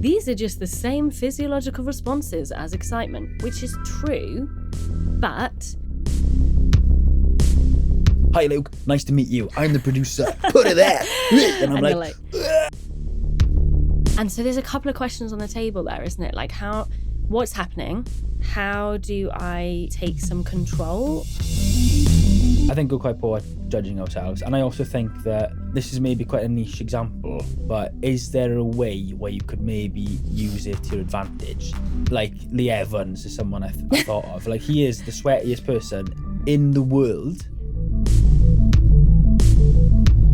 these are just the same physiological responses as excitement, which is true, but... Hi, Luke. Nice to meet you. I'm the producer. Put it there. And I'm like... And so there's a couple of questions on the table there, isn't it? Like, what's happening? How do I take some control? I think we're quite poor at judging ourselves. And I also think that this is maybe quite a niche example, but is there a way where you could maybe use it to your advantage? Like Lee Evans is someone I thought of. Like, he is the sweatiest person in the world.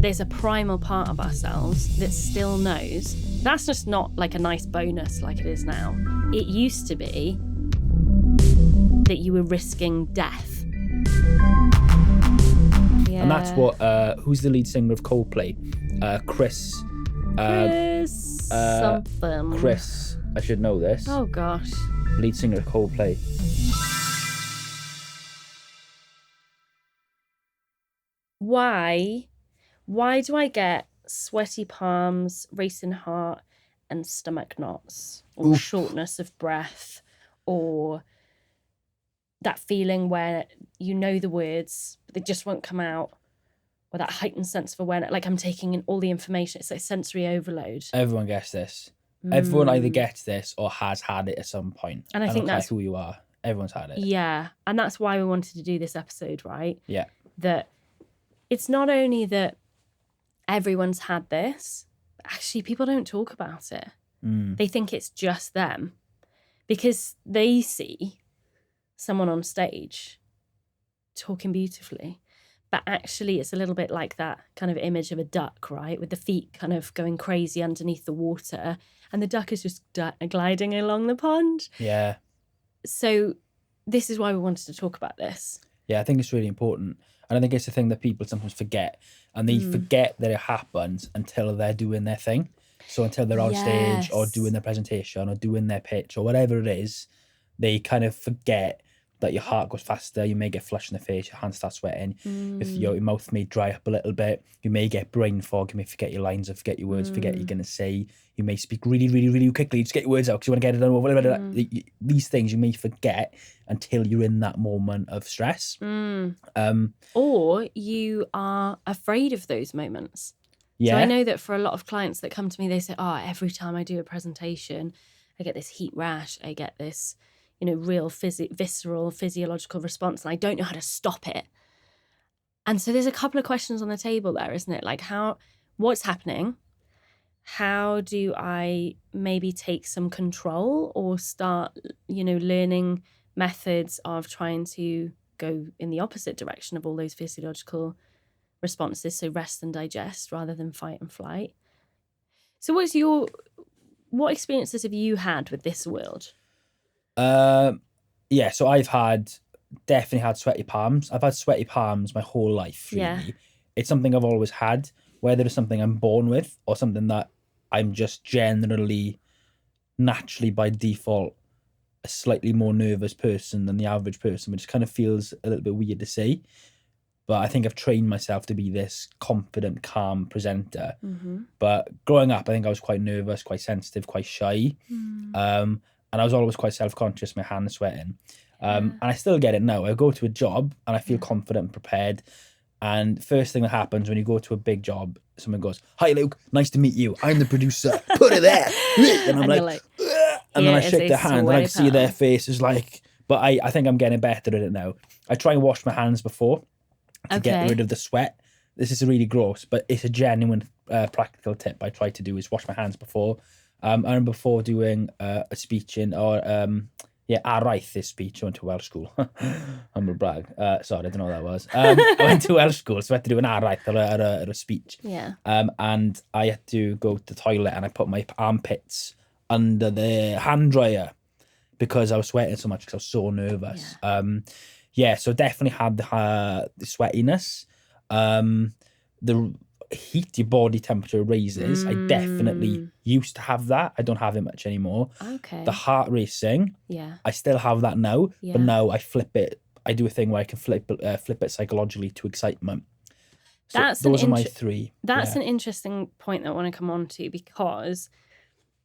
There's a primal part of ourselves that still knows. That's just not like a nice bonus like it is now. It used to be that you were risking death. Yeah. And that's what, who's the lead singer of Coldplay? Chris something. Chris, I should know this. Oh gosh. Lead singer of Coldplay. Why do I get sweaty palms, racing heart, and stomach knots, or shortness of breath, or that feeling where you know the words, but they just won't come out, or that heightened sense of awareness, like I'm taking in all the information. It's like sensory overload. Everyone gets this. Everyone either gets this or has had it at some point. And I think that's who you are. Everyone's had it. Yeah, and that's why we wanted to do this episode, right? Yeah. That it's not only that everyone's had this, actually people don't talk about it. They think it's just them because they see someone on stage talking beautifully, but actually it's a little bit like that kind of image of a duck, right, with the feet kind of going crazy underneath the water and the duck is just gliding along the pond. Yeah. So this is why we wanted to talk about this. Yeah, I think it's really important. And I think it's the thing that people sometimes forget. And they forget that it happens until they're doing their thing. So until they're on stage or doing their presentation or doing their pitch or whatever it is, they kind of forget that your heart goes faster. You may get flushed in the face, your hands start sweating. If your mouth may dry up a little bit, you may get brain fog, you may forget your lines or forget your words, forget what you're going to say. You may speak really, really, really quickly. Just get your words out because you want to get it done. Whatever. These things you may forget until you're in that moment of stress. Or you are afraid of those moments. Yeah. So I know that for a lot of clients that come to me, they say, every time I do a presentation, I get this heat rash. I get this, real visceral physiological response, and I don't know how to stop it. And so there's a couple of questions on the table there, isn't it? Like what's happening? How do I maybe take some control or start, learning methods of trying to go in the opposite direction of all those physiological responses, so rest and digest rather than fight and flight. So what experiences have you had with this world? So I've definitely had sweaty palms. I've had sweaty palms my whole life, really. Yeah. It's something I've always had, whether it's something I'm born with or something that I'm just generally, naturally by default, a slightly more nervous person than the average person, which kind of feels a little bit weird to say. But I think I've trained myself to be this confident, calm presenter. But growing up, I think I was quite nervous, quite sensitive, quite shy. And I was always quite self-conscious, my hands sweating. And I still get it now. I go to a job and I feel confident and prepared. And first thing that happens when you go to a big job, someone goes, "Hi, Luke, nice to meet you. I'm the producer. Put it there." And I'm like and then I shake their hand and I can see their faces like, but I think I'm getting better at it now. I try and wash my hands before to get rid of the sweat. This is really gross, but it's a genuine practical tip I try to do is wash my hands before. And before doing a speech araith this speech. I went to Welsh school. Humble brag. Sorry, I don't know what that was. I went to Welsh school, so I had to do an araith at a speech. Yeah. And I had to go to the toilet and I put my armpits under the hand dryer because I was sweating so much because I was so nervous. Yeah. So definitely had the sweatiness. The heat, your body temperature raises. I definitely used to have that. I don't have it much anymore. Okay. The heart racing. Yeah. I still have that now, but now I flip it. I do a thing where I can flip it psychologically to excitement. So those are my three. That's an interesting point that I want to come on to because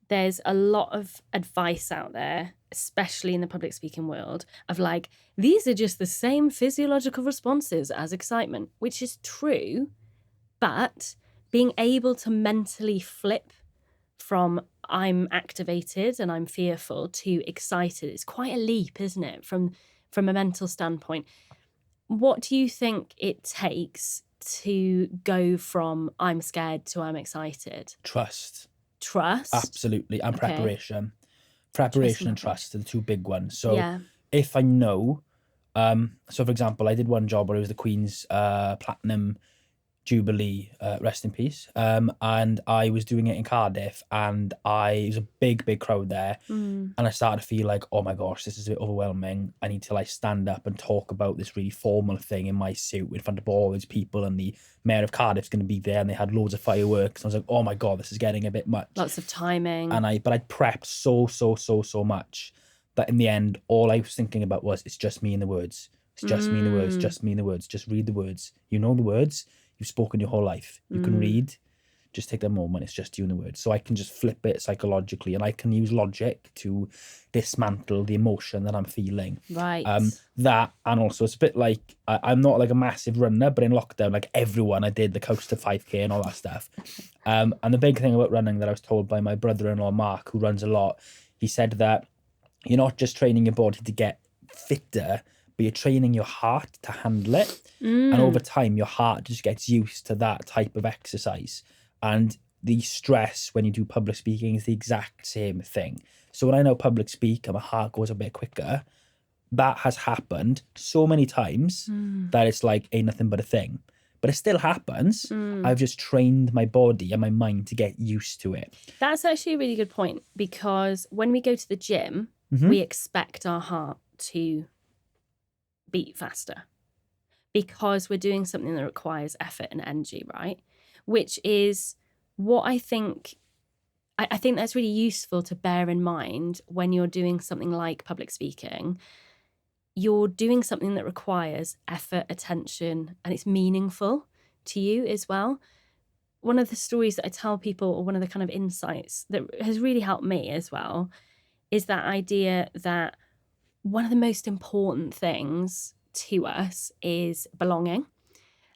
there's a lot of advice out there, especially in the public speaking world, of like, these are just the same physiological responses as excitement, which is true, but being able to mentally flip from I'm activated and I'm fearful to excited is quite a leap, isn't it? From a mental standpoint. What do you think it takes to go from I'm scared to I'm excited? Trust. Trust? Absolutely. And Okay. preparation. Trust Preparation and and trust are the two big ones. So Yeah. if I know, so for example, I did one job where it was the Queen's Platinum Jubilee, rest in peace. And I was doing it in Cardiff, and it was a big crowd there. Mm. And I started to feel like, oh my gosh, this is a bit overwhelming. I need to like stand up and talk about this really formal thing in my suit in front of all these people, and the Mayor of Cardiff's going to be there, and they had loads of fireworks. And I was like, oh my God, this is getting a bit much. Lots of timing. But I'd prepped so much that in the end, all I was thinking about was, it's just me and the words. It's just me and the words, just me and the words. Just read the words. You know the words. You've spoken your whole life. You can read. Just take that moment. It's just you and the words. So I can just flip it psychologically, and I can use logic to dismantle the emotion that I'm feeling. Right. That, and also it's a bit like, I'm not like a massive runner, but in lockdown, like everyone, I did the coast to 5K and all that stuff. And the big thing about running that I was told by my brother-in-law, Mark, who runs a lot, he said that you're not just training your body to get fitter, but you're training your heart to handle it. And over time, your heart just gets used to that type of exercise. And the stress when you do public speaking is the exact same thing. So when I now public speak and my heart goes a bit quicker, that has happened so many times that it's like ain't nothing but a thing. But it still happens. I've just trained my body and my mind to get used to it. That's actually a really good point, because when we go to the gym, we expect our heart to beat faster because we're doing something that requires effort and energy, right? Which is what I think that's really useful to bear in mind when you're doing something like public speaking. You're doing something that requires effort, attention, and it's meaningful to you as well. One of the stories that I tell people, or one of the kind of insights that has really helped me as well, is that idea that one of the most important things to us is belonging.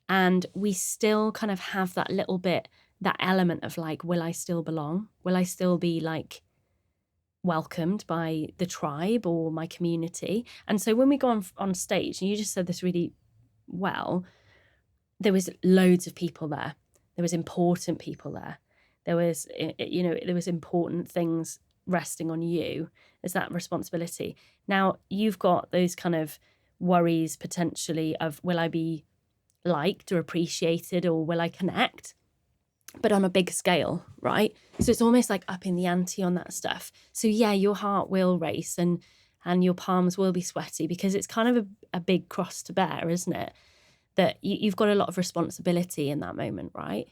And we still kind of have that little bit, that element of like, will I still belong? Will I still be like welcomed by the tribe or my community? And so when we go on stage, and you just said this really well, there was loads of people there. There was important people there. There was, there was important things resting on you as that responsibility. Now you've got those kind of worries potentially of, will I be liked or appreciated, or will I connect? But on a big scale, right? So it's almost like upping the ante on that stuff. So yeah, your heart will race and your palms will be sweaty, because it's kind of a big cross to bear, isn't it? That you've got a lot of responsibility in that moment, right?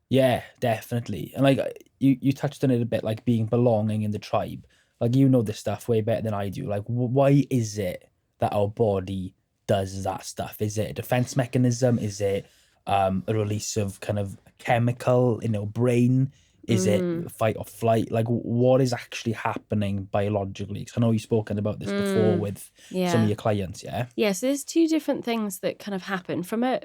Yeah, definitely. And like you touched on it a bit, like being belonging in the tribe. Like, you know this stuff way better than I do. Like, why is it that our body does that stuff? Is it a defense mechanism? Is it a release of kind of chemical in our brain? Is it fight or flight? Like, what is actually happening biologically? Because I know you've spoken about this before with some of your clients, yeah? Yeah, so there's two different things that kind of happen. From a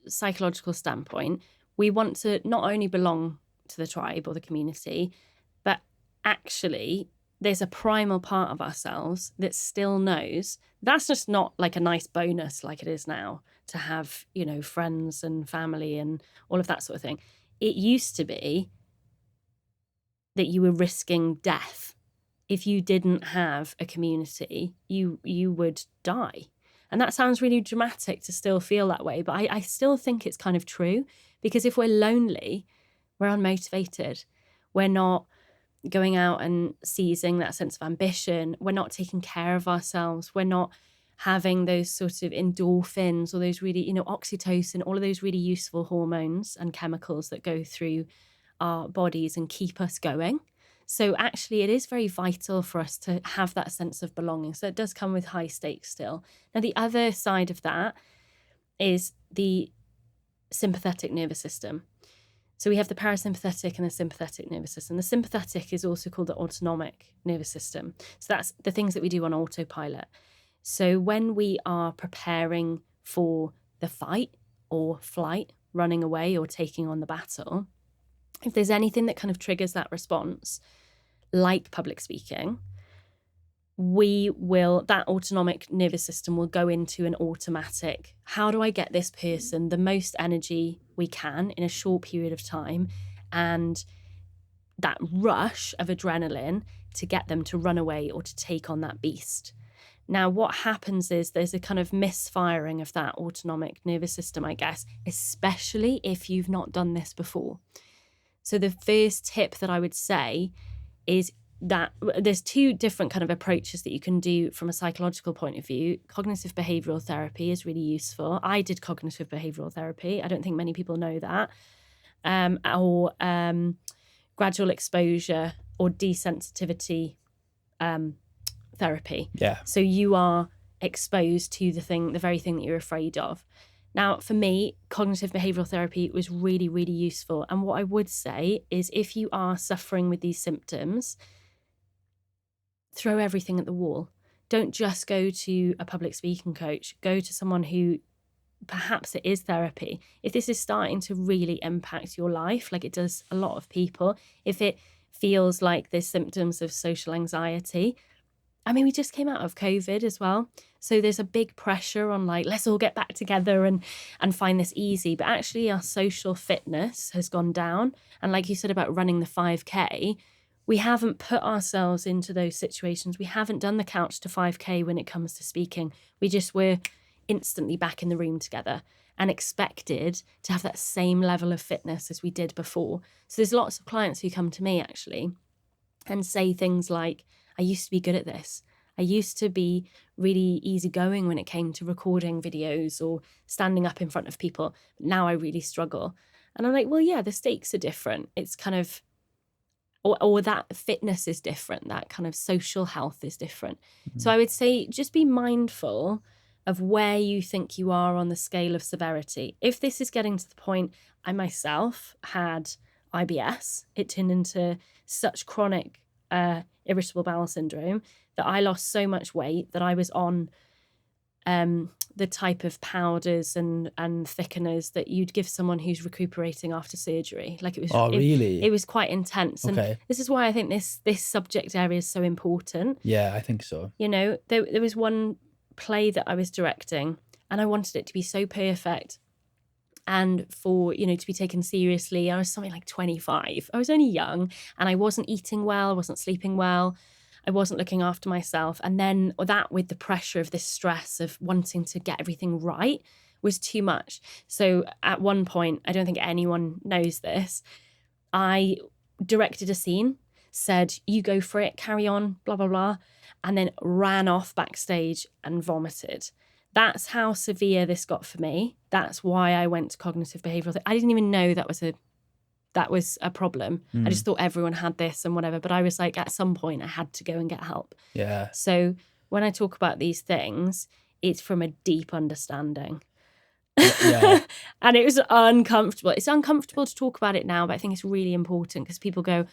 psychological standpoint, we want to not only belong to the tribe or the community, but actually there's a primal part of ourselves that still knows that's just not like a nice bonus like it is now to have, friends and family and all of that sort of thing. It used to be that you were risking death. If you didn't have a community, you would die. And that sounds really dramatic to still feel that way, but I still think it's kind of true, because if we're lonely, we're unmotivated. We're not going out and seizing that sense of ambition. We're not taking care of ourselves. We're not having those sort of endorphins or those really, oxytocin, all of those really useful hormones and chemicals that go through our bodies and keep us going. So actually, it is very vital for us to have that sense of belonging. So it does come with high stakes still. Now, the other side of that is the sympathetic nervous system. So we have the parasympathetic and the sympathetic nervous system. The sympathetic is also called the autonomic nervous system. So that's the things that we do on autopilot. So when we are preparing for the fight or flight, running away or taking on the battle, if there's anything that kind of triggers that response, like public speaking, that autonomic nervous system will go into an automatic, how do I get this person the most energy we can in a short period of time, and that rush of adrenaline to get them to run away or to take on that beast. Now, what happens is there's a kind of misfiring of that autonomic nervous system, I guess, especially if you've not done this before. So the first tip that I would say is that there's two different kind of approaches that you can do from a psychological point of view. Cognitive behavioral therapy is really useful. I did cognitive behavioral therapy. I don't think many people know that. Or gradual exposure or desensitivity therapy. Yeah. So you are exposed to the very thing that you're afraid of. Now, for me, cognitive behavioral therapy was really, really useful. And what I would say is if you are suffering with these symptoms, throw everything at the wall. Don't just go to a public speaking coach. Go to someone who perhaps it is therapy. If this is starting to really impact your life, like it does a lot of people, if it feels like there's symptoms of social anxiety, I mean, we just came out of COVID as well. So there's a big pressure on like, let's all get back together and find this easy. But actually our social fitness has gone down. And like you said about running the 5K, we haven't put ourselves into those situations. We haven't done the couch to 5K when it comes to speaking. We just were instantly back in the room together and expected to have that same level of fitness as we did before. So there's lots of clients who come to me actually and say things like, I used to be good at this. I used to be really easygoing when it came to recording videos or standing up in front of people. Now I really struggle. And I'm like, well, yeah, the stakes are different. It's kind of, or that fitness is different. That kind of social health is different. Mm-hmm. So I would say just be mindful of where you think you are on the scale of severity. If this is getting to the point, I myself had IBS. It turned into such chronic irritable bowel syndrome that I lost so much weight that I was on the type of powders and thickeners that you'd give someone who's recuperating after surgery. Like it was. Oh, really? It was quite intense. Okay. And this is why I think this subject area is so important. Yeah, I think so. You know, there was one play that I was directing and I wanted it to be so perfect and for, you know, to be taken seriously. I was something like 25. I was only young and I wasn't eating well, I wasn't sleeping well, I wasn't looking after myself. And then that with the pressure of this stress of wanting to get everything right was too much. So at one point, I don't think anyone knows this, I directed a scene, said, you go for it, carry on, blah, blah, blah, and then ran off backstage and vomited. That's how severe this got for me. That's why I went to cognitive behavioral. I didn't even know that was a problem. I just thought everyone had this and whatever. But I was like, at some point, I had to go and get help. Yeah. So when I talk about these things, it's from a deep understanding. Yeah. And it was uncomfortable. It's uncomfortable to talk about it now, but I think it's really important because people go,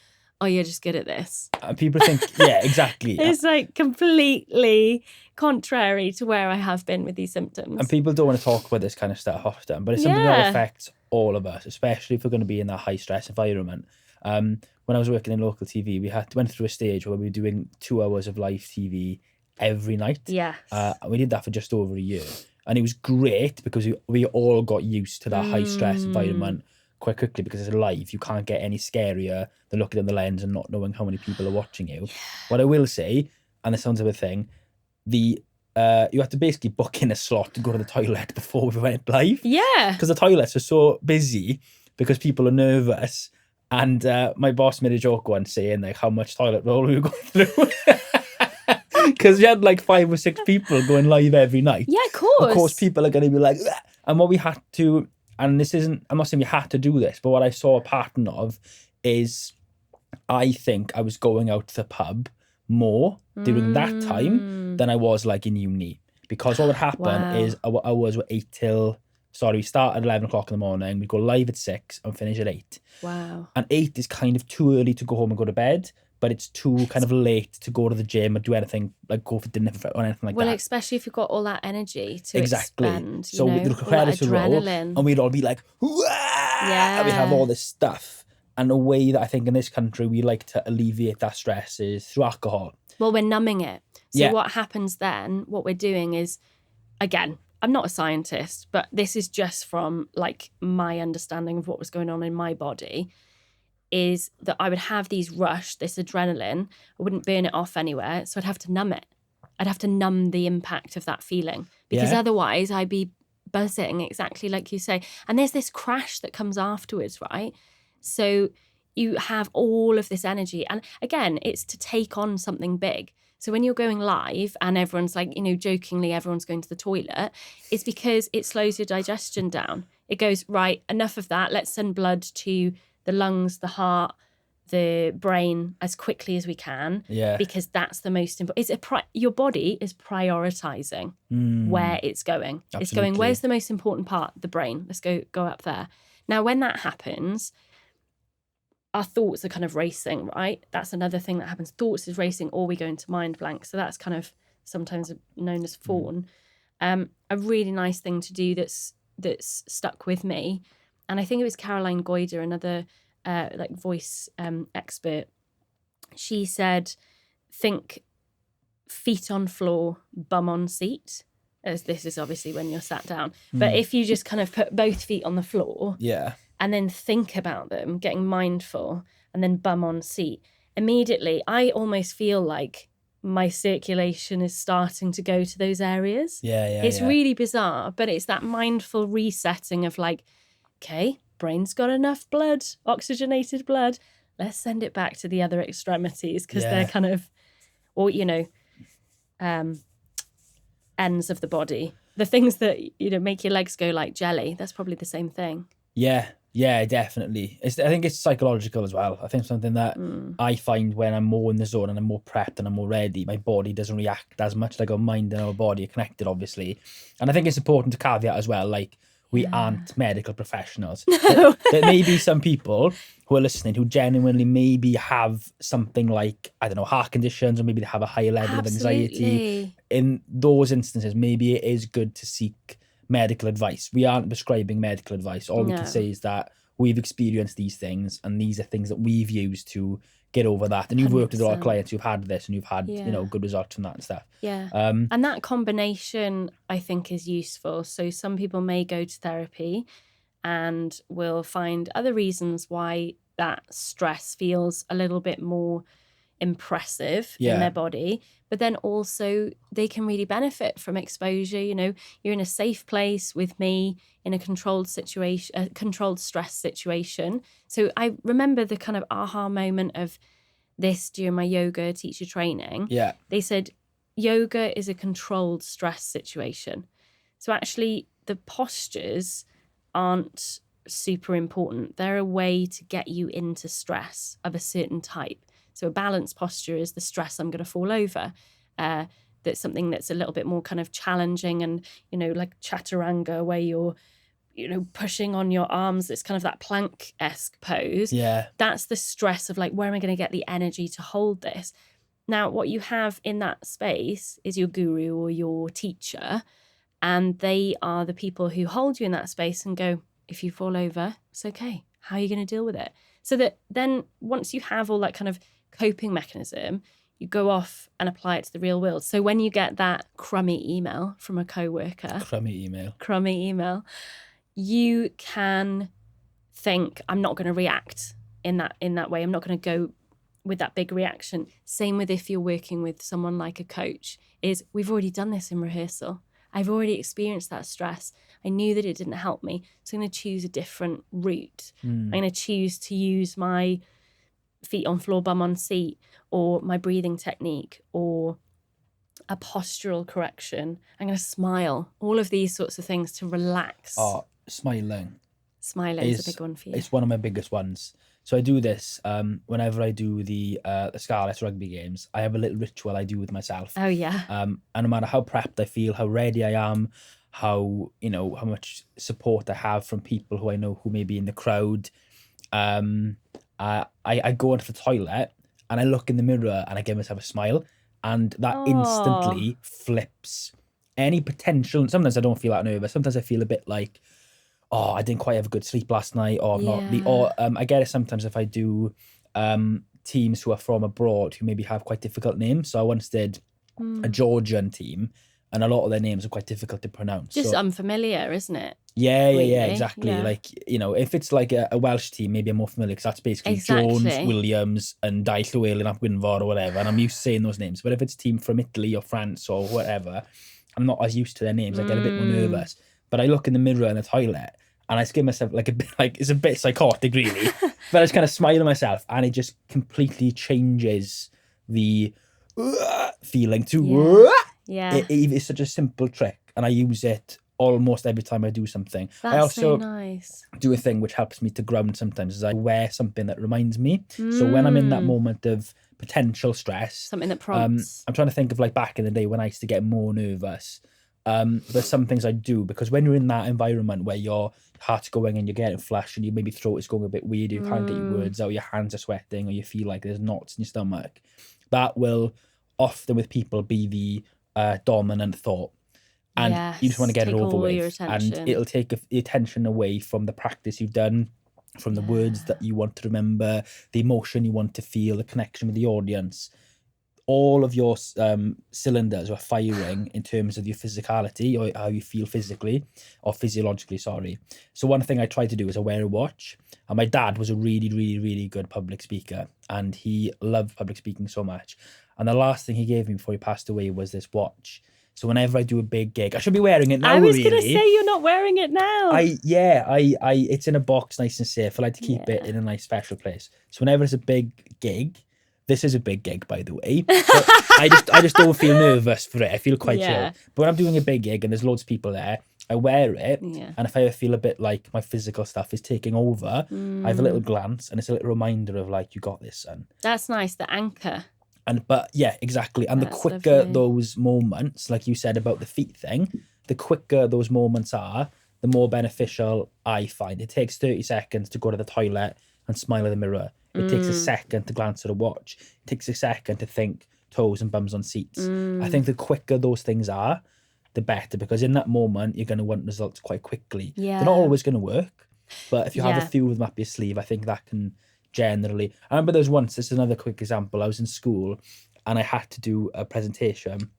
oh, you're just good at this. And people think, yeah, exactly. It's like completely contrary to where I have been with these symptoms. And people don't want to talk about this kind of stuff often, but it's something that affects all of us, especially if we're going to be in that high stress environment. When I was working in local TV, we went through a stage where we were doing 2 hours of live TV every night. Yes. And we did that for just over a year. And it was great because we all got used to that high stress environment quite quickly because it's live. You can't get any scarier than looking at the lens and not knowing how many people are watching you. Yeah. What I will say, and this sounds of a thing, you have to basically book in a slot to go to the toilet before we went live. Yeah. Because the toilets are so busy because people are nervous. And my boss made a joke once saying like how much toilet roll we were going through. Because we had like 5 or 6 people going live every night. Yeah, of course. Of course, people are going to be like, ugh. And what we had to, and this isn't, I'm not saying we had to do this, but what I saw a pattern of is I think I was going out to the pub more during that time than I was like in uni. Because what would happen is our hours were 8 till sorry, we start at 11 o'clock in the morning, we go live at 6 and finish at 8. Wow. And 8 is kind of too early to go home and go to bed, but it's too kind of late to go to the gym or do anything, like go for dinner or anything like Well, that. especially if you've got all that energy to Exactly. expend, So you know, the all that credits would roll, adrenaline. and we'd all be like, "Wah!" And we'd have all this stuff. And a way that I think in this country we like to alleviate that stress is through alcohol. Well, we're numbing it. So Yeah. what happens then, what we're doing is, again, I'm not a scientist, but this is just from like my understanding of what was going on in my body, is that I would have these rush, this adrenaline, I wouldn't burn it off anywhere, so I'd have to numb it. I'd have to numb the impact of that feeling, because otherwise I'd be buzzing, exactly like you say. And there's this crash that comes afterwards, right? So you have all of this energy. And again, it's to take on something big. So when you're going live and everyone's like, you know, jokingly, everyone's going to the toilet, it's because it slows your digestion down. It goes, right, enough of that. Let's send blood to the lungs, the heart, the brain as quickly as we can. Yeah. Because that's the most important. Your body is prioritizing where it's going. Absolutely. It's going, where's the most important part? The brain. Let's go up there. Now, when that happens, our thoughts are kind of racing, right? That's another thing that happens. Thoughts is racing, or we go into mind blank. So that's kind of sometimes known as fawn. A really nice thing to do that's stuck with me. And I think it was Caroline Goyder, another like voice expert. She said, think feet on floor, bum on seat. As this is obviously when you're sat down. But if you just kind of put both feet on the floor, and then think about them, getting mindful, and then bum on seat, immediately I almost feel like my circulation is starting to go to those areas. It's really bizarre, but it's that mindful resetting of like, okay, brain's got enough blood, oxygenated blood, let's send it back to the other extremities, because they're kind of, or, you know, ends of the body. The things that, you know, make your legs go like jelly, that's probably the same thing. Yeah, definitely. I think it's psychological as well. I think something that I find when I'm more in the zone and I'm more prepped and I'm more ready, my body doesn't react as much. Like our mind and our body are connected, obviously. And I think it's important to caveat as well, like, we aren't medical professionals. There may be some people who are listening who genuinely maybe have something like, I don't know, heart conditions, or maybe they have a higher level of anxiety. In those instances, maybe it is good to seek medical advice. We aren't prescribing medical advice. All we can say is that we've experienced these things, and these are things that we've used to get over that. And you've worked with a lot of clients who've had this, and you've had, you know, good results from that and stuff. And that combination, I think, is useful. So some people may go to therapy and will find other reasons why that stress feels a little bit more impressive in their body, but then also they can really benefit from exposure. You know, you're in a safe place with me in a controlled situation, a controlled stress situation. So I remember the kind of aha moment of this during my yoga teacher training. They said yoga is a controlled stress situation. So actually the postures aren't super important. They're a way to get you into stress of a certain type. So a balanced posture is the stress I'm going to fall over. That's something that's a little bit more kind of challenging and, you know, like chaturanga, where you're, you know, pushing on your arms. It's kind of that plank-esque pose. That's the stress of like, where am I going to get the energy to hold this? Now, what you have in that space is your guru or your teacher, and they are the people who hold you in that space and go, if you fall over, it's okay. How are you going to deal with it? So that then once you have all that kind of coping mechanism, you go off and apply it to the real world. So when you get that crummy email from a coworker, crummy email, you can think, I'm not going to react in that way. I'm not going to go with that big reaction. Same with if you're working with someone like a coach, is we've already done this in rehearsal. I've already experienced that stress. I knew that it didn't help me. So I'm going to choose a different route. I'm going to choose to use my feet on floor, bum on seat, or my breathing technique, or a postural correction. I'm going to smile. All of these sorts of things to relax. Smiling is a big one for you. It's one of my biggest ones. So I do this whenever I do the Scarlets rugby games. I have a little ritual I do with myself. Oh, yeah. And no matter how prepped I feel, how ready I am, how much support I have from people who I know who may be in the crowd. I go into the toilet and I look in the mirror and I give myself a smile, and that Oh, instantly flips any potential. Sometimes I don't feel that nervous. Sometimes I feel a bit like, oh, I didn't quite have a good sleep last night, or I'm not the, yeah. or I get it sometimes if I do teams who are from abroad who maybe have quite difficult names. So I once did a Mm. Georgian team, and a lot of their names are quite difficult to pronounce. Just So unfamiliar, isn't it? yeah, Really? exactly. Yeah. Like, if it's like a Welsh team, maybe I'm more familiar because that's basically Jones, Exactly. Williams, and Dai Llywelyn ap Gwynfor or whatever, and I'm used to saying those names. But if it's a team from Italy or France or whatever, I'm not as used to their names. I get a bit more Mm. nervous. But I look in the mirror in the toilet and I just give myself like a bit, like, it's a bit psychotic, really. But I just kind of smile at myself, and it just completely changes the feeling to Yeah. Yeah. it's such a simple trick, and I use it almost every time I do something. I That's so also nice. do a thing which helps me to ground sometimes, is I wear something that reminds me. So when I'm in that Mm. moment of potential stress, Something that prompts. I'm trying to think of like back in the day when I used to get more nervous. There's some things I do because when you're in that environment where your heart's going and you're getting flushed and your maybe throat is going a bit weird, you can't get your Mm. words out, your hands are sweating, or you feel like there's knots in your stomach, that will often with people be the dominant thought, and you just want to Yes. get it Take over all your with, and attention. it'll take the attention away from the practice you've done, from the words Yeah. that you want to remember, the emotion you want to feel, the connection with the audience. All of your cylinders are firing in terms of your physicality, or how you feel physically or physiologically, sorry. So one thing I try to do is I wear a watch, and my dad was a really, really, really good public speaker, and he loved public speaking so much, and the last thing he gave me before he passed away was this watch. So whenever I do a big gig, I should be wearing it now, I was gonna really. say you're not wearing it now. It's in a box, nice and safe. I like to keep it Yeah. in a nice special place. So whenever it's a big gig, this is a big gig, by the way, but I just don't feel nervous for it. I feel quite chill. Yeah. But when I'm doing a big gig and there's loads of people there, I wear it, Yeah. and if I ever feel a bit like my physical stuff is taking over, I have a little Mm. glance, and it's a little reminder of like, you got this, son. That's nice. The anchor. But yeah, exactly. And the That's quicker lovely. those moments, like you said about the feet thing, the quicker those moments are, the more beneficial I find. It takes 30 seconds to go to the toilet and smile in the mirror. It takes a Mm. second to glance at a watch. It takes a second to think toes and bums on seats. I Mm. think the quicker those things are, the better, because in that moment, you're going to want results quite quickly. They're not Yeah. always going to work, but if you have a Yeah. few of them up your sleeve, I think that can generally. I remember there was once, this is another quick example. I was in school and I had to do a presentation,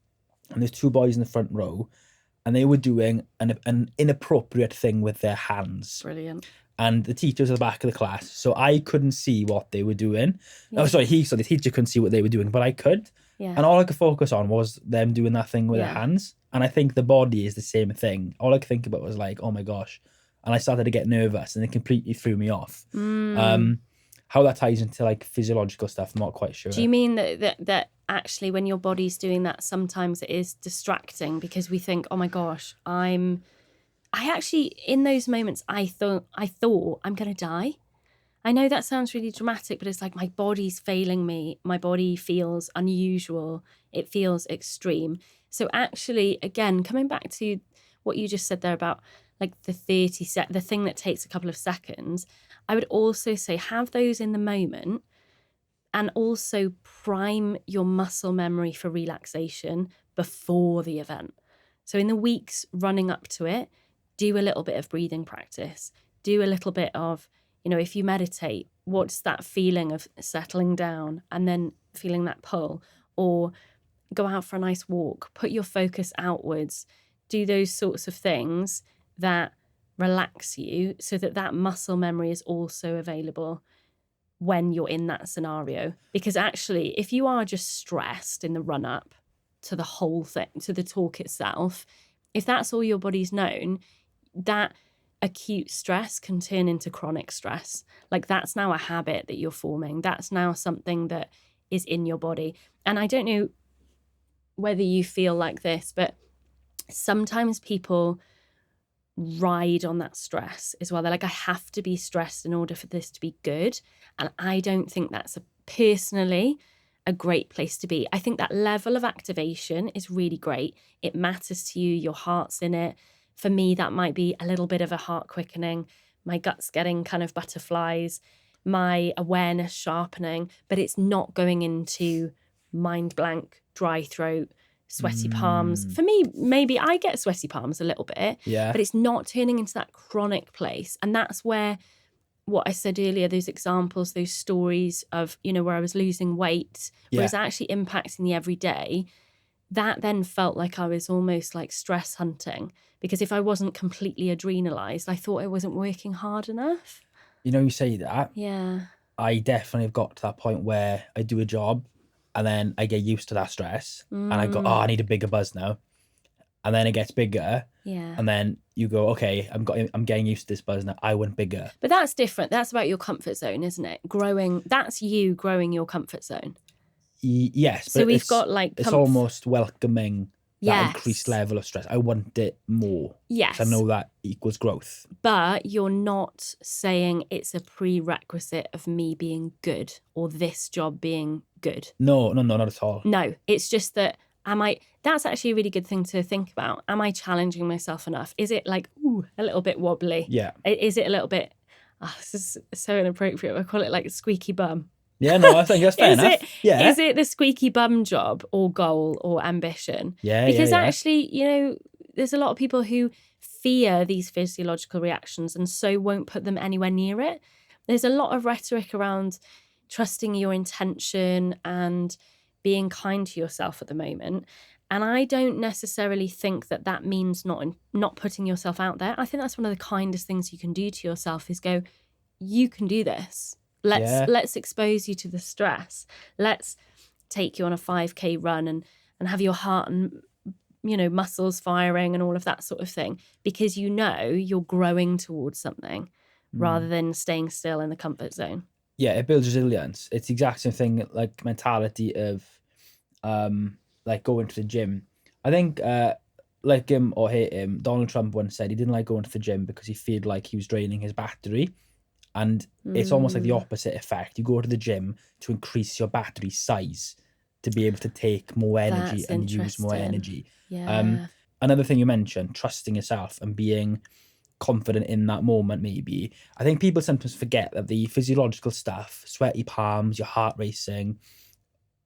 and there's two boys in the front row, and they were doing an inappropriate thing with their hands. Brilliant. And the teacher was at the back of the class, so I couldn't see what they were doing. Yeah. Oh, sorry, the teacher couldn't see what they were doing, but I could. Yeah. And all I could focus on was them doing that thing with their Yeah. hands. And I think the body is the same thing. All I could think about was like, oh my gosh. And I started to get nervous, and it completely threw me off. Mm. How that ties into like physiological stuff, I'm not quite sure. Do you mean that actually when your body's doing that, sometimes it is distracting because we think, oh my gosh, I actually, in those moments, I thought I'm going to die. I know that sounds really dramatic, but it's like my body's failing me. My body feels unusual. It feels extreme. So actually, again, coming back to what you just said there about like the the thing that takes a couple of seconds, I would also say have those in the moment, and also prime your muscle memory for relaxation before the event. So in the weeks running up to it, do a little bit of breathing practice. Do a little bit of, if you meditate, what's that feeling of settling down and then feeling that pull? Or go out for a nice walk, put your focus outwards, do those sorts of things that relax you so that that muscle memory is also available when you're in that scenario. Because actually, if you are just stressed in the run up to the whole thing, to the talk itself, if that's all your body's known, that acute stress can turn into chronic stress. Like that's now a habit that you're forming. That's now something that is in your body. And I don't know whether you feel like this, but sometimes people ride on that stress as well. They're like, I have to be stressed in order for this to be good. And I don't think that's personally a great place to be. I think that level of activation is really great. It matters to you, your heart's in it, For me, that might be a little bit of a heart quickening, my guts getting kind of butterflies, my awareness sharpening, but it's not going into mind blank, dry throat, sweaty palms. For me, maybe I get sweaty palms a little bit, Yeah. but it's not turning into that chronic place. And that's where what I said earlier, those examples, those stories of, where I was losing weight, where it's actually impacting the everyday, that then felt like I was almost like stress hunting, because if I wasn't completely adrenalized, I thought I wasn't working hard enough. You say that. Yeah. I definitely have got to that point where I do a job and then I get used to that stress and I go, I need a bigger buzz now. And then it gets bigger. Yeah. And then you go, okay, I'm getting used to this buzz now. I want bigger. But that's different. That's about your comfort zone, isn't it? That's you growing your comfort zone. Yes. So we've got like... It's almost welcoming that increased level of stress. I want it more. Yes. I know that equals growth. But you're not saying it's a prerequisite of me being good or this job being good. No, not at all. No, it's just that that's actually a really good thing to think about. Am I challenging myself enough? Is it like, a little bit wobbly? Yeah. Is it a little bit, this is so inappropriate. I call it like squeaky bum. Yeah, no, I think that's fair enough. Is it the squeaky bum job or goal or ambition? Yeah, because actually, there's a lot of people who fear these physiological reactions and so won't put them anywhere near it. There's a lot of rhetoric around trusting your intention and being kind to yourself at the moment. And I don't necessarily think that means not putting yourself out there. I think that's one of the kindest things you can do to yourself is go, you can do this. Let's expose you to the stress. Let's take you on a 5K run and have your heart and muscles firing and all of that sort of thing, because you're growing towards something rather than staying still in the comfort zone. Yeah, it builds resilience. It's the exact same thing, like mentality of like going to the gym. I think like him or hate him, Donald Trump once said he didn't like going to the gym because he felt like he was draining his battery. And it's almost like the opposite effect. You go to the gym to increase your battery size to be able to take more energy and use more energy. Yeah. Another thing you mentioned, trusting yourself and being confident in that moment, maybe. I think people sometimes forget that the physiological stuff, sweaty palms, your heart racing,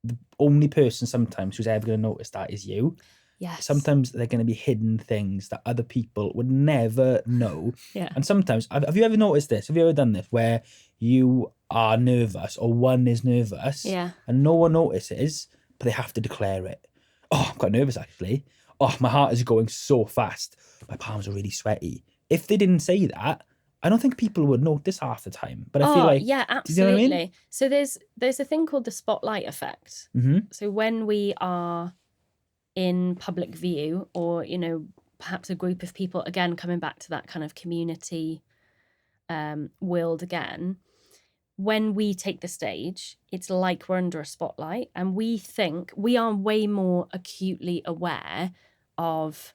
the only person sometimes who's ever going to notice that is you. Yes. Sometimes they're going to be hidden things that other people would never know. Yeah. And sometimes, have you ever noticed this? Have you ever done this where you are nervous or one is nervous and no one notices, but they have to declare it? Oh, I'm quite nervous actually. Oh, my heart is going so fast. My palms are really sweaty. If they didn't say that, I don't think people would notice half the time. But I feel like... yeah, absolutely. Do you know what I mean? So there's a thing called the spotlight effect. Mm-hmm. So when we are in public view or, perhaps a group of people, again, coming back to that kind of community world again, when we take the stage, it's like we're under a spotlight and we think we are way more acutely aware of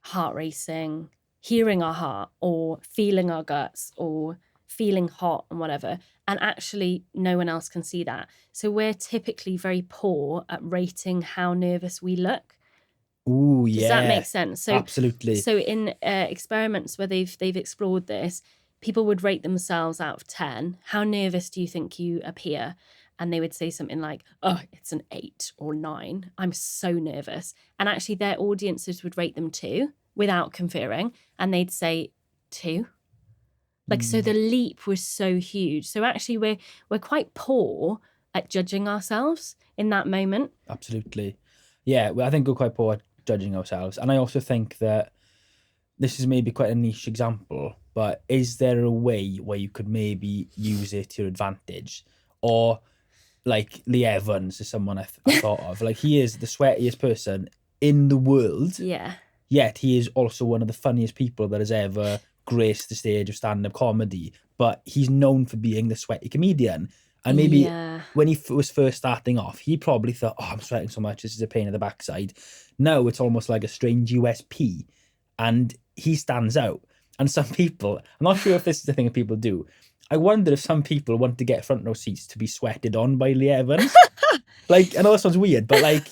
heart racing, hearing our heart or feeling our guts or feeling hot and whatever. And actually no one else can see that. So we're typically very poor at rating how nervous we look. Ooh, yeah. Does that make sense? So, absolutely. So in experiments where they've explored this, people would rate themselves out of 10. How nervous do you think you appear? And they would say something like, oh, it's an 8 or 9. I'm so nervous. And actually their audiences would rate them 2 without conferring. And they'd say 2. So the leap was so huge. So actually we're quite poor at judging ourselves in that moment. Absolutely. Yeah, well, I think we're quite poor at judging ourselves. And I also think that this is maybe quite a niche example, but is there a way where you could maybe use it to your advantage? Or like Lee Evans is someone I thought of. Like he is the sweatiest person in the world. Yeah. Yet he is also one of the funniest people that has ever graced the stage of stand-up comedy. But he's known for being the sweaty comedian. And maybe when he was first starting off, he probably thought, oh, I'm sweating so much, this is a pain in the backside. Now it's almost like a strange USP. And he stands out. And some people, I'm not sure if this is the thing that people do. I wonder if some people want to get front row seats to be sweated on by Lee Evans. I know this sounds weird, but like...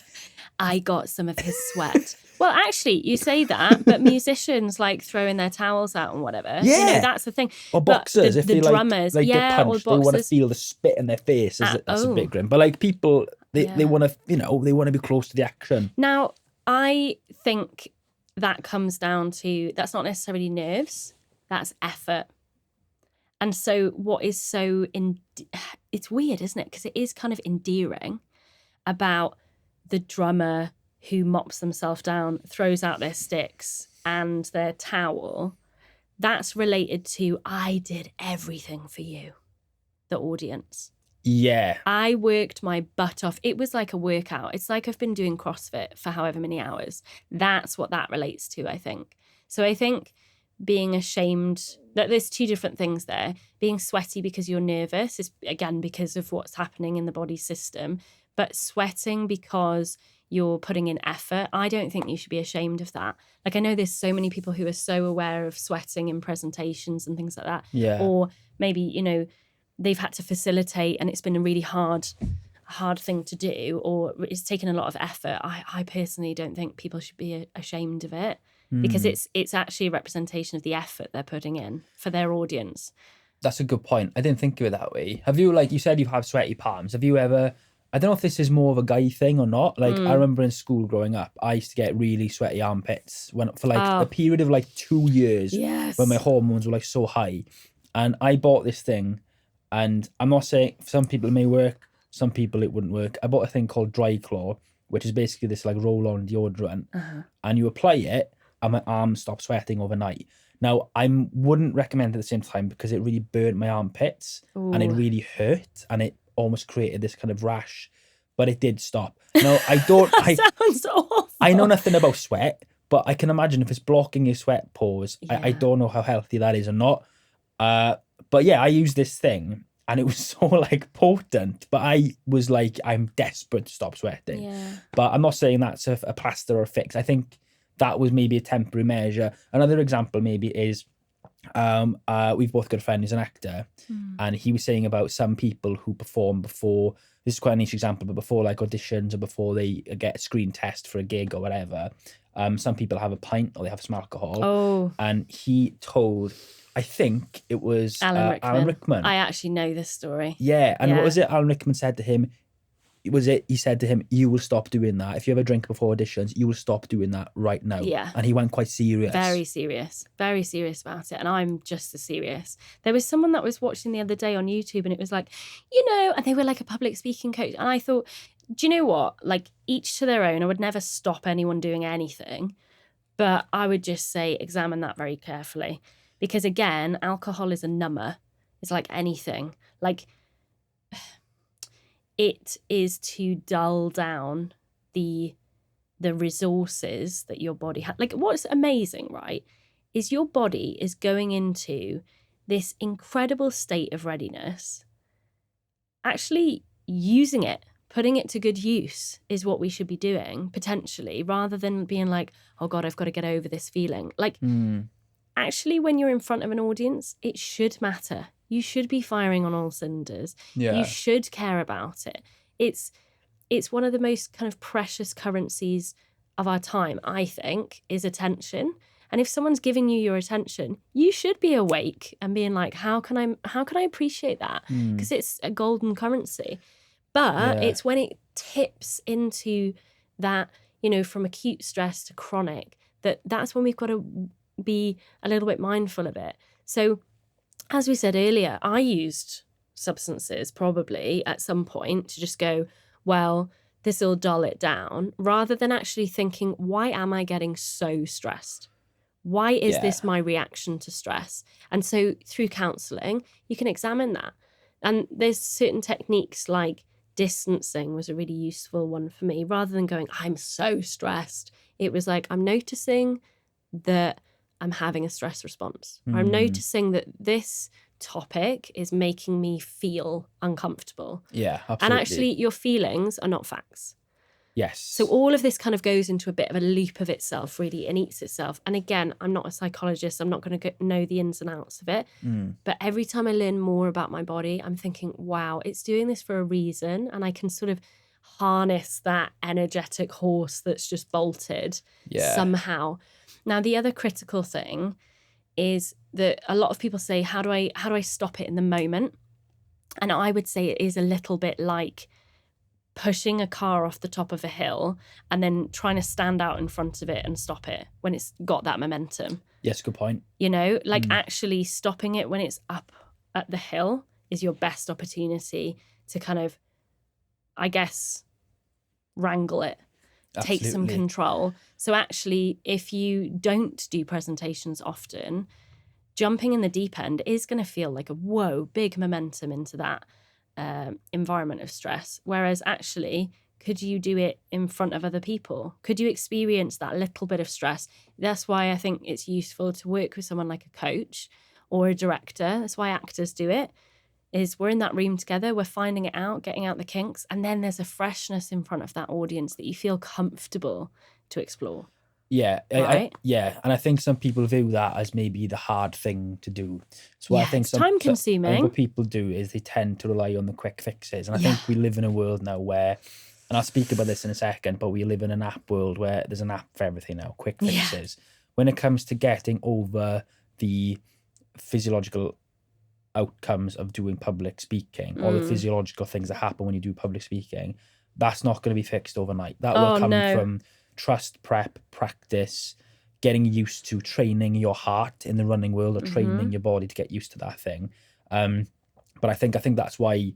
I got some of his sweat. Well, actually, you say that, but musicians like throwing their towels out and whatever. Yeah. That's the thing. Or boxers, if the they drummers, like get or punched, they want to boxers. feel the spit in their face. That's a bit grim. But like people, they want to, they want to be close to the action. Now, I think that comes down to, that's not necessarily nerves, that's effort. And so what is so, it's weird, isn't it? Because it is kind of endearing about the drummer who mops themselves down, throws out their sticks and their towel. That's related to, I did everything for you, the audience. Yeah. I worked my butt off. It was like a workout. It's like I've been doing CrossFit for however many hours. That's what that relates to, I think. So I think being ashamed, that there's two different things there. Being sweaty because you're nervous is, again, because of what's happening in the body system. But sweating because you're putting in effort, I don't think you should be ashamed of that. Like, I know there's so many people who are so aware of sweating in presentations and things like that. Yeah. Or maybe, they've had to facilitate and it's been a really hard thing to do, or it's taken a lot of effort. I personally don't think people should be ashamed of it, because it's actually a representation of the effort they're putting in for their audience. That's a good point. I didn't think of it that way. Have you, like you said, you have sweaty palms. Have you ever, I don't know if this is more of a guy thing or not. Like, I remember in school growing up, I used to get really sweaty armpits for a period of like 2 years. Yes. When my hormones were like so high. And I bought this thing, and I'm not saying, for some people it may work, some people it wouldn't work. I bought a thing called Dry Claw, which is basically this like roll-on deodorant, and you apply it, and my arms stop sweating overnight. Now, I wouldn't recommend it at the same time because it really burnt my armpits. Ooh. And it really hurt, and it almost created this kind of rash, but it did stop. Now, I don't... Sounds awful. I know nothing about sweat, but I can imagine if it's blocking your sweat pores, I don't know how healthy that is or not. But yeah, I used this thing, and it was so like potent, but I was like, I'm desperate to stop sweating. Yeah. But I'm not saying that's a plaster or a fix. I think that was maybe a temporary measure. Another example maybe is, we've both got a friend who's an actor, and he was saying about some people who perform before, this is quite a niche example, but before like auditions or before they get a screen test for a gig or whatever, some people have a pint or they have some alcohol. Oh. And he told, I think it was Alan Rickman. I actually know this story. Yeah. And what was it Alan Rickman said to him? He said to him, you will stop doing that. If you ever drink before auditions, you will stop doing that right now. Yeah. And he went quite serious. Very serious about it. And I'm just as serious. There was someone that was watching the other day on YouTube, and it was like, and they were like a public speaking coach. And I thought, do you know what? Like, each to their own. I would never stop anyone doing anything. But I would just say, examine that very carefully. Because again, alcohol is a number. It's like anything. Like, it is to dull down the resources that your body has. Like, what's amazing, right, is your body is going into this incredible state of readiness. Actually using it, putting it to good use is what we should be doing, potentially, rather than being like, oh God, I've got to get over this feeling. Like, actually, when you're in front of an audience, it should matter. You should be firing on all cylinders. Yeah. You should care about it. It's one of the most kind of precious currencies of our time, I think, is attention. And if someone's giving you your attention, you should be awake and being like, how can I appreciate that? Because it's a golden currency. But it's when it tips into that, from acute stress to chronic, that's when we've got to be a little bit mindful of it. So, as we said earlier, I used substances probably at some point to just go, well, this will dull it down, rather than actually thinking, why am I getting so stressed? Why is this my reaction to stress? And so through counselling, you can examine that. And there's certain techniques like distancing was a really useful one for me. Rather than going, I'm so stressed, it was like, I'm noticing that I'm having a stress response. I'm noticing that this topic is making me feel uncomfortable. Yeah, absolutely. And actually, your feelings are not facts. Yes. So all of this kind of goes into a bit of a loop of itself, really, and eats itself. And again, I'm not a psychologist. I'm not going to know the ins and outs of it. But every time I learn more about my body, I'm thinking, wow, it's doing this for a reason. And I can harness that energetic horse that's just bolted somehow. Now, the other critical thing is that a lot of people say, how do I stop it in the moment? And I would say it is a little bit like pushing a car off the top of a hill and then trying to stand out in front of it and stop it when it's got that momentum. Yes, good point. You know, like actually stopping it when it's up at the hill is your best opportunity to kind of, I guess, wrangle it, take some control. So actually, if you don't do presentations often, jumping in the deep end is going to feel like a whoa, big momentum into that environment of stress. Whereas actually, could you do it in front of other people? Could you experience that little bit of stress? That's why I think it's useful to work with someone like a coach or a director. That's why actors do it, is we're in that room together, we're finding it out, getting out the kinks, and then there's a freshness in front of that audience that you feel comfortable to explore. Yeah, right? And I think some people view that as maybe the hard thing to do. So I think it's time-consuming. I think what people do is they tend to rely on the quick fixes, and I think we live in a world now where, and I'll speak about this in a second, but we live in an app world where there's an app for everything now, quick fixes. When it comes to getting over the physiological outcomes of doing public speaking or the physiological things that happen when you do public speaking, that's not going to be fixed overnight. That will come from trust, prep, practice, getting used to training your heart in the running world, or training your body to get used to that thing. But I think that's why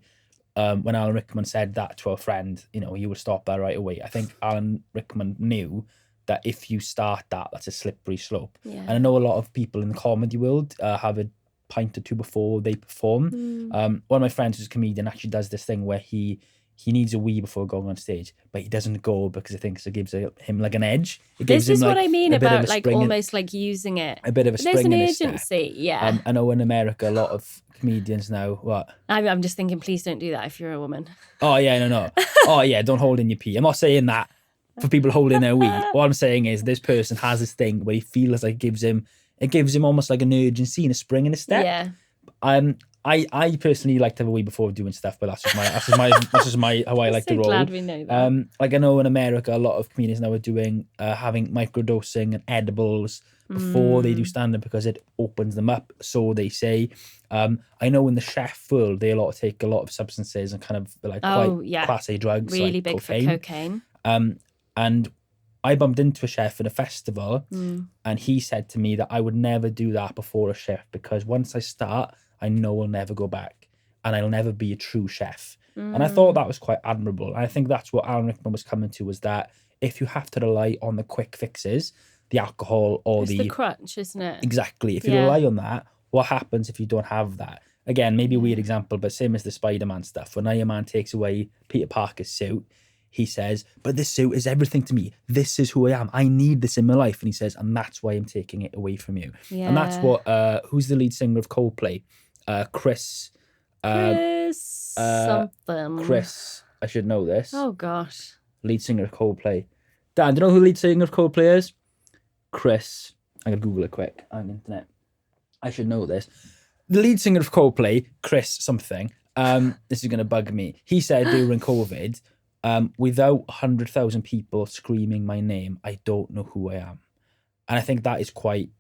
when Alan Rickman said that to a friend, you know, you would stop that right away. I think Alan Rickman knew that if you start that's a slippery slope. And I know a lot of people in the comedy world have a pint or two before they perform. One of my friends who's a comedian actually does this thing where he needs a wee before going on stage, but he doesn't go because he thinks it gives him like an edge. This is what I mean about like almost like using it. A bit of a spring in his step. There's an urgency, I know in America a lot of comedians now. What? I'm just thinking, please don't do that if you're a woman. Oh yeah, no. Oh yeah, don't hold in your pee. I'm not saying that for people holding their wee. What I'm saying is this person has this thing where he feels like it gives him almost like an urgency and a spring in his step. Yeah. I personally like to have a wee before doing stuff, but that's just my how I like to roll. Glad we know that. Like I know in America, a lot of comedians now are doing having microdosing and edibles before they do stand up because it opens them up. So they say. I know in the chef world, they take a lot of substances and kind of like class A drugs, really like big cocaine. for cocaine. And I bumped into a chef at a festival, and he said to me that I would never do that before a chef because once I start, I know I'll never go back and I'll never be a true chef. And I thought that was quite admirable. And I think that's what Alan Rickman was coming to, was that if you have to rely on the quick fixes, the alcohol or it's the crutch, isn't it? Exactly. If you rely on that, what happens if you don't have that? Again, maybe a weird example, but same as the Spider-Man stuff. When Iron Man takes away Peter Parker's suit, he says, but this suit is everything to me. This is who I am. I need this in my life. And he says, and that's why I'm taking it away from you. Yeah. And that's what, who's the lead singer of Coldplay? Chris something. Chris, I should know this. Oh, gosh. Lead singer of Coldplay. Dan, do you know who the lead singer of Coldplay is? Chris. I'm going to Google it quick on the internet. I should know this. The lead singer of Coldplay, Chris something, this is going to bug me. He said during COVID, without 100,000 people screaming my name, I don't know who I am. And I think that is quite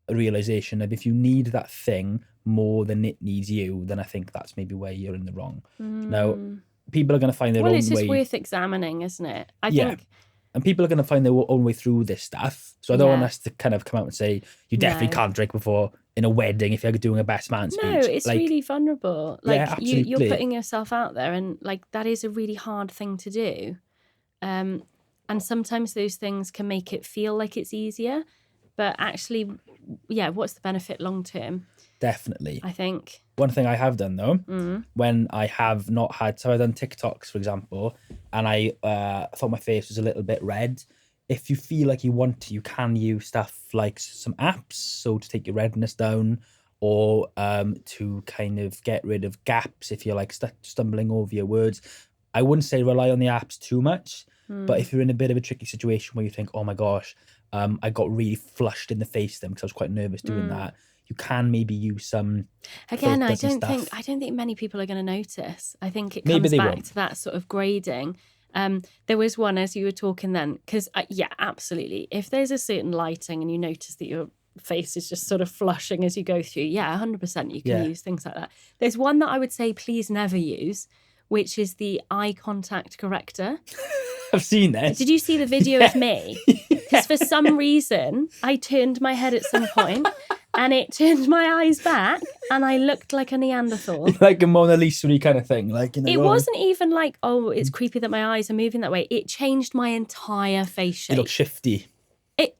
a realization of if you need that thing more than it needs you, then I think that's maybe where you're in the wrong. Now, people are going to find their own way. Well, it's just worth examining, isn't it? I think. And people are going to find their own way through this stuff. So I don't want us to kind of come out and say, you definitely can't drink before in a wedding if you're doing a best man speech. No, it's like, really vulnerable. Like absolutely. You're putting yourself out there, and like that is a really hard thing to do. And sometimes those things can make it feel like it's easier. But actually, what's the benefit long term? Definitely. I think. One thing I have done, though, when I have not had... So I've done TikToks, for example, and I thought my face was a little bit red. If you feel like you want to, you can use stuff like some apps, so to take your redness down, or to kind of get rid of gaps if you're like stumbling over your words. I wouldn't say rely on the apps too much, but if you're in a bit of a tricky situation where you think, oh my gosh, I got really flushed in the face then because I was quite nervous doing that, you can maybe use some Again, filters and stuff. I don't think many people are going to notice. I think it Maybe comes they back won't. to that sort of grading. There was one as you were talking then, because yeah, absolutely. If there's a certain lighting and you notice that your face is just sort of flushing as you go through, yeah, 100% you can Yeah. use things like that. There's one that I would say please never use, which is the eye contact corrector. I've seen this. Did you see the video Yeah. of me? Because for some reason, I turned my head at some point and it turned my eyes back and I looked like a Neanderthal. Like a Mona Lisa kind of thing. Like, you know, It wasn't even like, oh, it's creepy that my eyes are moving that way. It changed my entire face shape. You look shifty.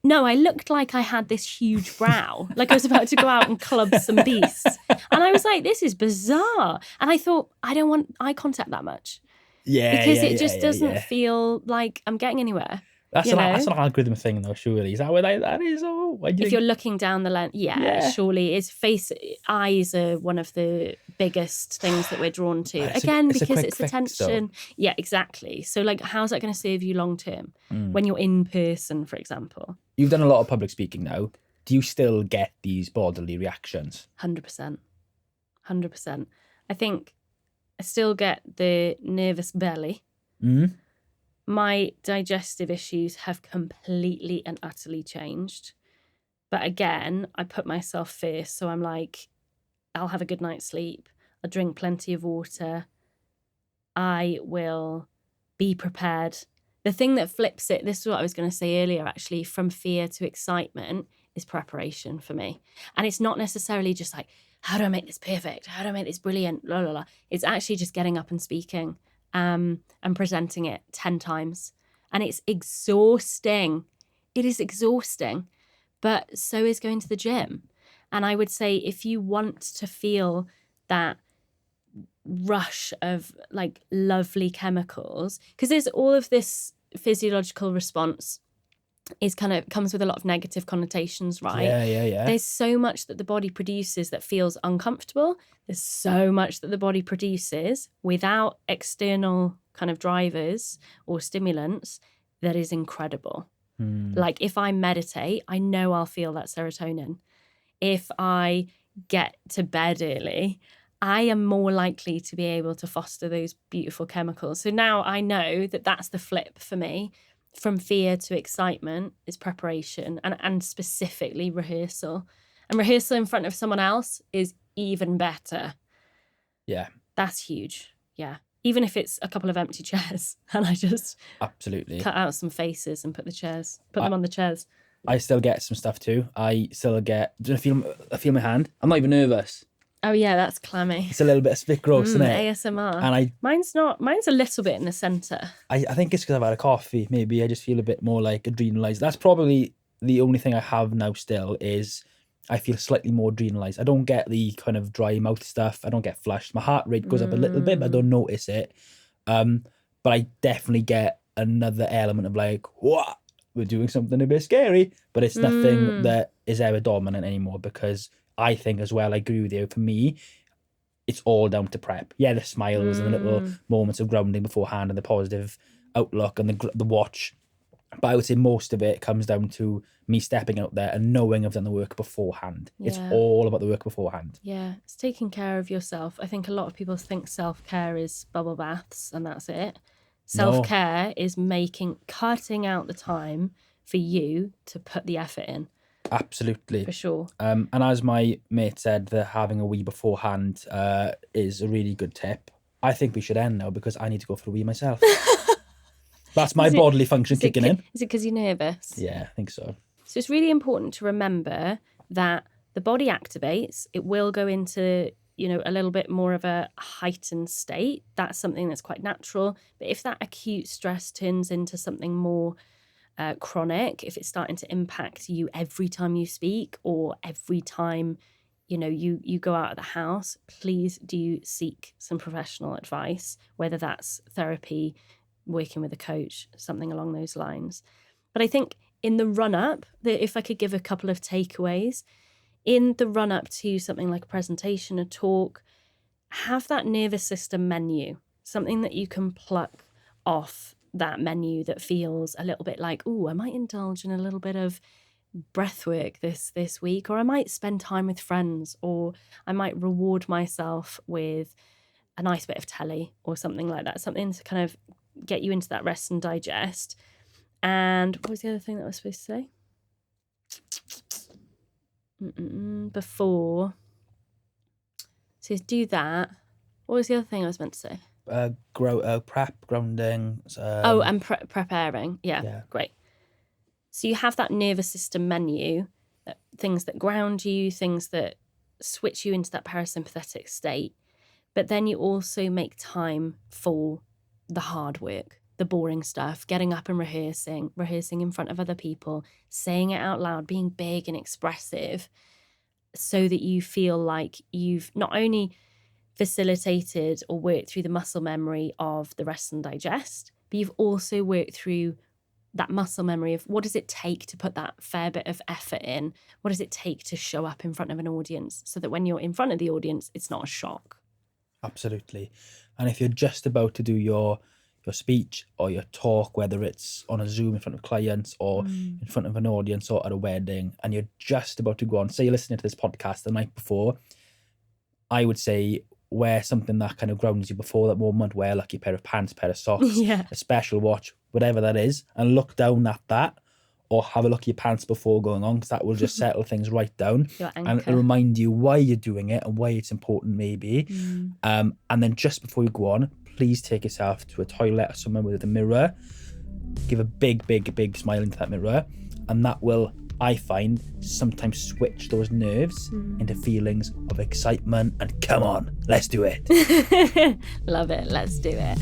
No, I looked like I had this huge brow, like I was about to go out and club some beasts. And I was like, this is bizarre. And I thought, I don't want eye contact that much. Yeah, Because yeah, it just yeah, doesn't yeah. feel like I'm getting anywhere. That's you know? that's an algorithm thing, though. Surely is that what that is? Oh, why do you If think? you're looking down the lens, yeah, surely eyes are one of the biggest things that we're drawn to. Again, because it's attention. Yeah, exactly. So like, how's that going to serve you long term when you're in person, for example? You've done a lot of public speaking now. Do you still get these bodily reactions? 100%. 100%. I think I still get the nervous belly. Mm. My digestive issues have completely and utterly changed. But again, I put myself first. So I'm like, I'll have a good night's sleep. I'll drink plenty of water. I will be prepared. The thing that flips it, this is what I was going to say earlier, actually, from fear to excitement is preparation for me. And it's not necessarily just like, how do I make this perfect? How do I make this brilliant? La, la, la. It's actually just getting up and speaking and presenting it 10 times. And it's exhausting. It is exhausting. But so is going to the gym. And I would say if you want to feel that rush of like lovely chemicals, because there's all of this physiological response is kind of comes with a lot of negative connotations, right? Yeah. There's so much that the body produces that feels uncomfortable. There's so much that the body produces without external kind of drivers or stimulants that is incredible. Like if I meditate, I know I'll feel that serotonin. If I get to bed early, I am more likely to be able to foster those beautiful chemicals. So now I know that that's the flip for me. From fear to excitement is preparation and specifically rehearsal. And rehearsal in front of someone else is even better. Yeah. That's huge. Yeah. Even if it's a couple of empty chairs and I just absolutely cut out some faces and put them on the chairs. I still get some stuff too. I still get, do I feel my hand? I'm not even nervous. Oh yeah, that's clammy. It's a little bit of split gross, isn't it? ASMR. And mine's a little bit in the centre. I think it's because I've had a coffee. Maybe I just feel a bit more like adrenalized. That's probably the only thing I have now still is I feel slightly more adrenalized. I don't get the kind of dry mouth stuff. I don't get flushed. My heart rate goes up a little bit, but I don't notice it. But I definitely get another element of like, what? We're doing something a bit scary, but it's nothing that is ever dominant anymore because I think as well, I agree with you, for me, it's all down to prep. Yeah, the smiles and the little moments of grounding beforehand and the positive outlook and the watch. But I would say most of it comes down to me stepping out there and knowing I've done the work beforehand. Yeah. It's all about the work beforehand. Yeah, it's taking care of yourself. I think a lot of people think self-care is bubble baths and that's it. Self-care is cutting out the time for you to put the effort in. Absolutely. For sure. And as my mate said, that having a wee beforehand is a really good tip. I think we should end now because I need to go for a wee myself. That's my bodily function kicking in. Is it because you're nervous? Yeah, I think so. So it's really important to remember that the body activates. It will go into, a little bit more of a heightened state. That's something that's quite natural. But if that acute stress turns into something more chronic, if it's starting to impact you every time you speak or every time, you go out of the house, please do seek some professional advice, whether that's therapy, working with a coach, something along those lines. But I think in the run-up, if I could give a couple of takeaways, in the run-up to something like a presentation, a talk, have that nervous system menu, something that you can pluck off that menu that feels a little bit like, oh, I might indulge in a little bit of breath work this week, or I might spend time with friends, or I might reward myself with a nice bit of telly or something like that, something to kind of get you into that rest and digest. And what was the other thing that I was supposed to say? Before. So do that. What was the other thing I was meant to say? Prep, grounding. And preparing. Yeah, great. So you have that nervous system menu, things that ground you, things that switch you into that parasympathetic state. But then you also make time for the hard work, the boring stuff, getting up and rehearsing in front of other people, saying it out loud, being big and expressive, so that you feel like you've not only facilitated or worked through the muscle memory of the rest and digest, but you've also worked through that muscle memory of what does it take to put that fair bit of effort in? What does it take to show up in front of an audience, so that when you're in front of the audience, it's not a shock? Absolutely. And if you're just about to do your speech or your talk, whether it's on a Zoom in front of clients or in front of an audience or at a wedding, and you're just about to go on, say you're listening to this podcast the night before, I would say wear something that kind of grounds you before that moment. Wear a lucky pair of pants, pair of socks, a special watch, whatever that is, and look down at that, or have a look at your pants before going on, because that will just settle things right down and it'll remind you why you're doing it and why it's important maybe. And then just before you go on, please take yourself to a toilet or somewhere with a mirror, give a big smile into that mirror, and that will, I find, sometimes switch those nerves into feelings of excitement and come on, let's do it. Love it, let's do it.